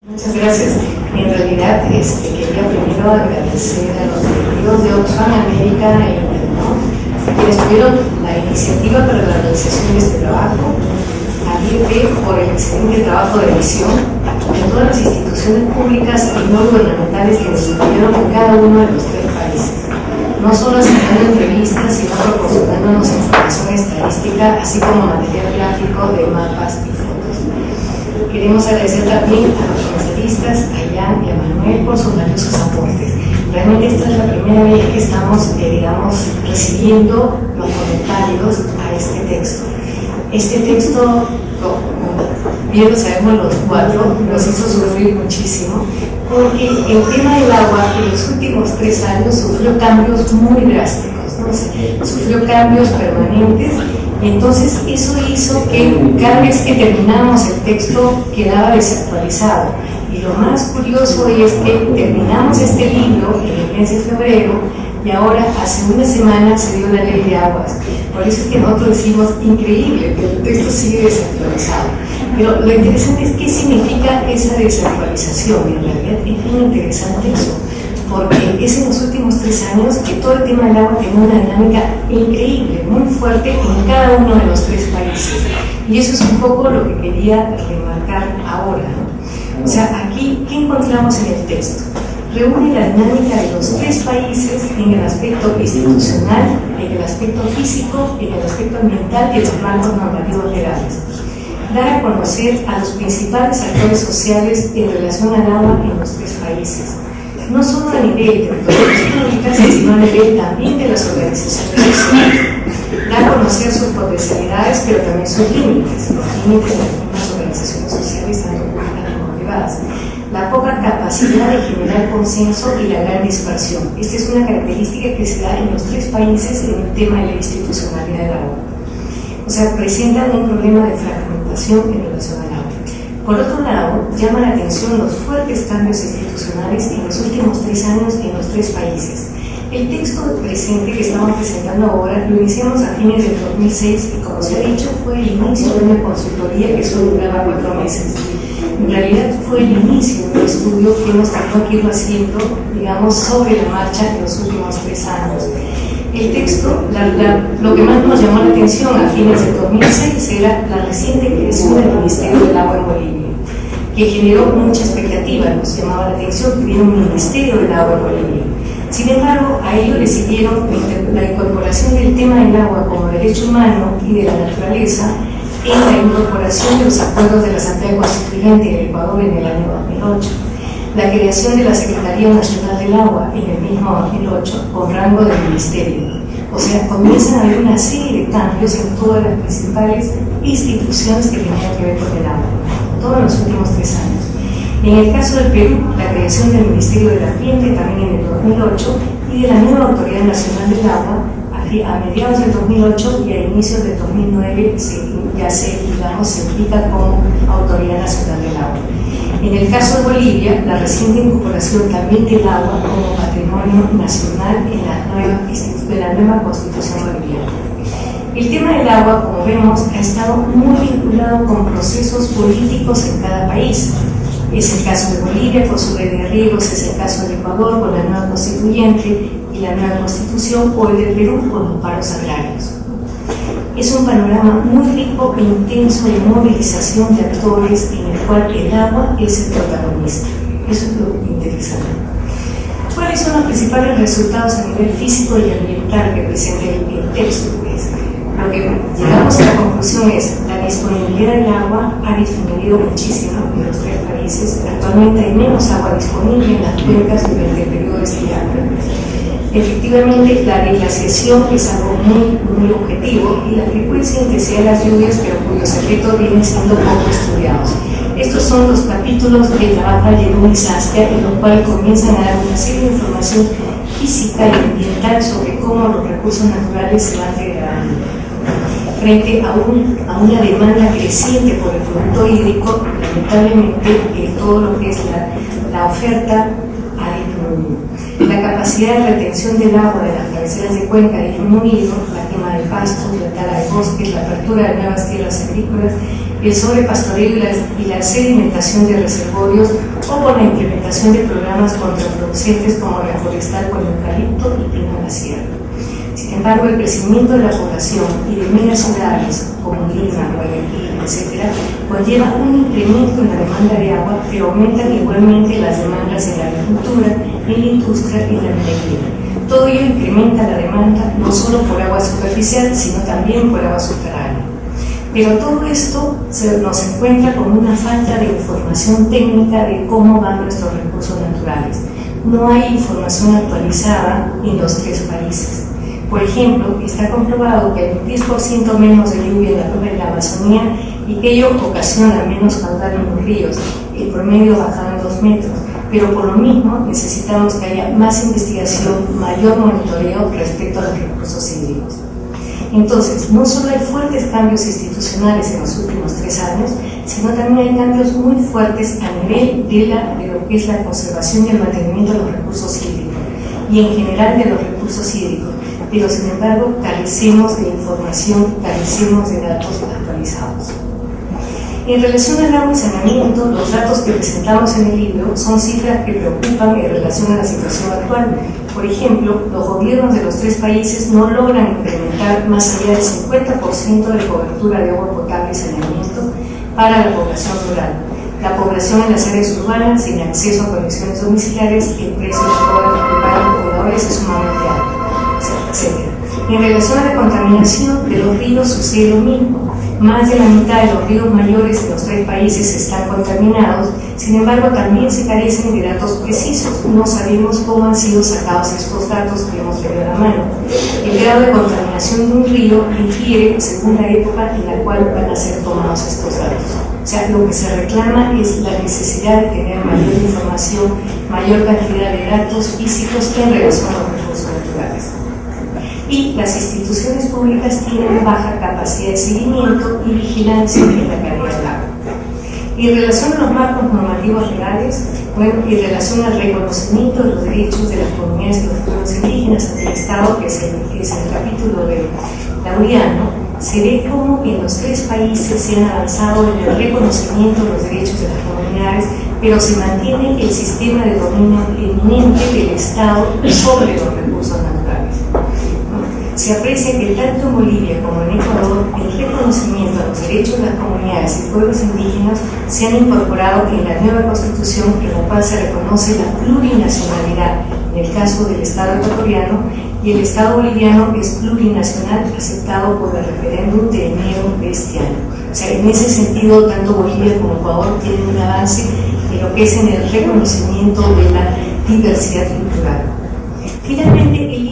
Muchas gracias. En realidad, quería primero agradecer a los directivos de Oxfam América e Interno, quienes tuvieron la iniciativa para la realización de este trabajo, a IEP por el excelente trabajo de edición, y a todas las instituciones públicas y no gubernamentales que desarrollaron en cada uno de los 3 países, no solo aceptando entrevistas, sino proporcionándonos información estadística, así como material gráfico de mapas y fotos. Queremos agradecer también a los comentaristas, a Jan y a Manuel por sus valiosos aportes. Realmente esta es la primera vez que estamos, recibiendo los comentarios a este texto. Este texto, bien lo sabemos los 4, nos hizo sufrir muchísimo, porque el tema del agua en los últimos 3 años sufrió cambios muy drásticos, ¿no? Sufrió cambios permanentes. Entonces eso hizo que cada vez que terminábamos el texto quedaba desactualizado. Y lo más curioso es que terminamos este libro en el mes de febrero y ahora hace una semana se dio la ley de aguas. Por eso es que nosotros decimos, increíble, que el texto sigue desactualizado. Pero lo interesante es qué significa esa desactualización. Y en realidad es muy interesante eso, porque es en los últimos 3 años que todo el tema del agua tiene una dinámica increíble, muy fuerte en cada uno de los 3 países. Y eso es un poco lo que quería remarcar ahora, ¿no? O sea, aquí, ¿qué encontramos en el texto? Reúne la dinámica de los 3 países en el aspecto institucional, en el aspecto físico, en el aspecto ambiental y en los marcos normativos legales. Da a conocer a los principales actores sociales en relación al agua en los 3 países. No solo a nivel de autoridades públicas, sino a nivel también de las organizaciones sociales. Da a conocer sus potencialidades, pero también sus límites, los límites de algunas organizaciones sociales, tanto públicas como privadas. La poca capacidad de generar consenso y la gran dispersión. Esta es una característica que se da en los 3 países en el tema de la institucionalidad del agua. O sea, presentan un problema de fragmentación en relación al agua. Por otro lado, llama la atención los fuertes cambios institucionales en los últimos 3 años en los 3 países. El texto presente que estamos presentando ahora lo iniciamos a fines del 2006 y, como se ha dicho, fue el inicio de una consultoría que solo duraba 4 meses. En realidad fue el inicio de un estudio que hemos tenido que ir haciendo, digamos, sobre la marcha en los últimos 3 años. El texto, lo que más nos llamó la atención a fines del 2006 era la reciente creación del Ministerio del Agua en Bolivia, que generó mucha expectativa. Nos llamaba la atención que hubiera un Ministerio del Agua en Bolivia. Sin embargo, a ello le siguieron la incorporación del tema del agua como derecho humano y de la naturaleza en la incorporación de los acuerdos de la Asamblea Constituyente del Ecuador en el año 2008, la creación de la Secretaría Nacional del Agua en el mismo 2008 con rango de ministerio. O sea, comienzan a haber una serie de cambios en todas las principales instituciones que tenían que ver con el agua, todos los últimos 3 años. En el caso del Perú, la creación del Ministerio del Ambiente también en el 2008 y de la nueva Autoridad Nacional del Agua a mediados del 2008 y a inicios del 2009 ya se implica como Autoridad Nacional del Agua. En el caso de Bolivia, la reciente incorporación también del agua como patrimonio nacional en la nueva Constitución boliviana. El tema del agua, como vemos, ha estado muy vinculado con procesos políticos en cada país. Es el caso de Bolivia con su ley de riegos, es el caso del Ecuador con la nueva constituyente y la nueva constitución, o el de Perú con los paros agrarios. Es un panorama muy rico e intenso de movilización de actores en el cual el agua es el protagonista. Eso es lo interesante. ¿Cuáles son los principales resultados a nivel físico y ambiental que presenta el texto? Lo que llegamos a la conclusión es que la disponibilidad del agua ha disminuido muchísimo en los 3 países. Actualmente hay menos agua disponible en las cuencas durante el periodo estival. Efectivamente, la deglaciación es algo muy objetivo y la frecuencia e intensidad de las lluvias, pero cuyos efectos vienen siendo poco estudiados. Estos son los capítulos que trabaja Jerón y Saskia, en los cuales comienzan a dar una serie de información física y ambiental sobre cómo los recursos naturales se van degradando. Frente a una demanda creciente por el producto hídrico, lamentablemente todo lo que es la oferta ha disminuido. La capacidad de retención del agua de las cabeceras de cuenca ha disminuido, la quema de pastos, la tala de bosques, la apertura de nuevas tierras agrícolas el sobrepastoreo y la sedimentación de reservorios, o por la implementación de programas contraproducentes como reforestar con eucalipto y pino en la sierra. Sin embargo, el crecimiento de la población y de megas ciudades como Lima, Guayaquil, etc., conlleva un incremento en la demanda de agua, pero aumentan igualmente las demandas en la agricultura, en la industria y en la minería. Todo ello incrementa la demanda no solo por agua superficial, sino también por agua subterránea. Pero todo esto nos encuentra con una falta de información técnica de cómo van nuestros recursos naturales. No hay información actualizada en los tres países. Por ejemplo, está comprobado que hay un 10% menos de lluvia en la Amazonía y que ello ocasiona menos caudal en los ríos, el promedio baja en 2 metros, pero por lo mismo necesitamos que haya más investigación, mayor monitoreo respecto a los recursos hídricos. Entonces, no solo hay fuertes cambios institucionales en los últimos 3 años, sino también hay cambios muy fuertes a nivel de lo que es la conservación y el mantenimiento de los recursos hídricos y en general de los recursos hídricos, pero sin embargo carecemos de información, carecemos de datos actualizados. En relación al agua y saneamiento, los datos que presentamos en el libro son cifras que preocupan en relación a la situación actual. Por ejemplo, los gobiernos de los 3 países no logran incrementar más allá del 50% de cobertura de agua potable y saneamiento para la población rural. La población en las áreas urbanas, sin acceso a conexiones domiciliares, el precio de los pobladores es sumamente alto, etc. En relación a la contaminación de los ríos sucede lo mismo. Más de la mitad de los ríos mayores de los 3 países están contaminados, sin embargo también se carecen de datos precisos. No sabemos cómo han sido sacados estos datos que hemos tenido a la mano. El grado de contaminación de un río difiere según la época en la cual van a ser tomados estos datos. O sea, lo que se reclama es la necesidad de tener mayor información, mayor cantidad de datos físicos en relación a los recursos naturales. Y las instituciones públicas tienen baja capacidad de seguimiento y vigilancia en la calidad del agua. Y en relación a los marcos normativos legales, bueno, en relación al reconocimiento de los derechos de las comunidades y los pueblos indígenas ante el Estado, que es el capítulo de Laureano, se ve como en los 3 países se han avanzado en el reconocimiento de los derechos de las comunidades, pero se mantiene el sistema de dominio eminente del Estado sobre los recursos naturales. Se aprecia que tanto en Bolivia como en Ecuador el reconocimiento a los derechos de las comunidades y pueblos indígenas se han incorporado en la nueva Constitución, en la cual se reconoce la plurinacionalidad en el caso del Estado ecuatoriano, y el Estado boliviano es plurinacional, aceptado por el referéndum de enero de este año. O sea, en ese sentido, tanto Bolivia como Ecuador tienen un avance en lo que es en el reconocimiento de la diversidad cultural. Finalmente, el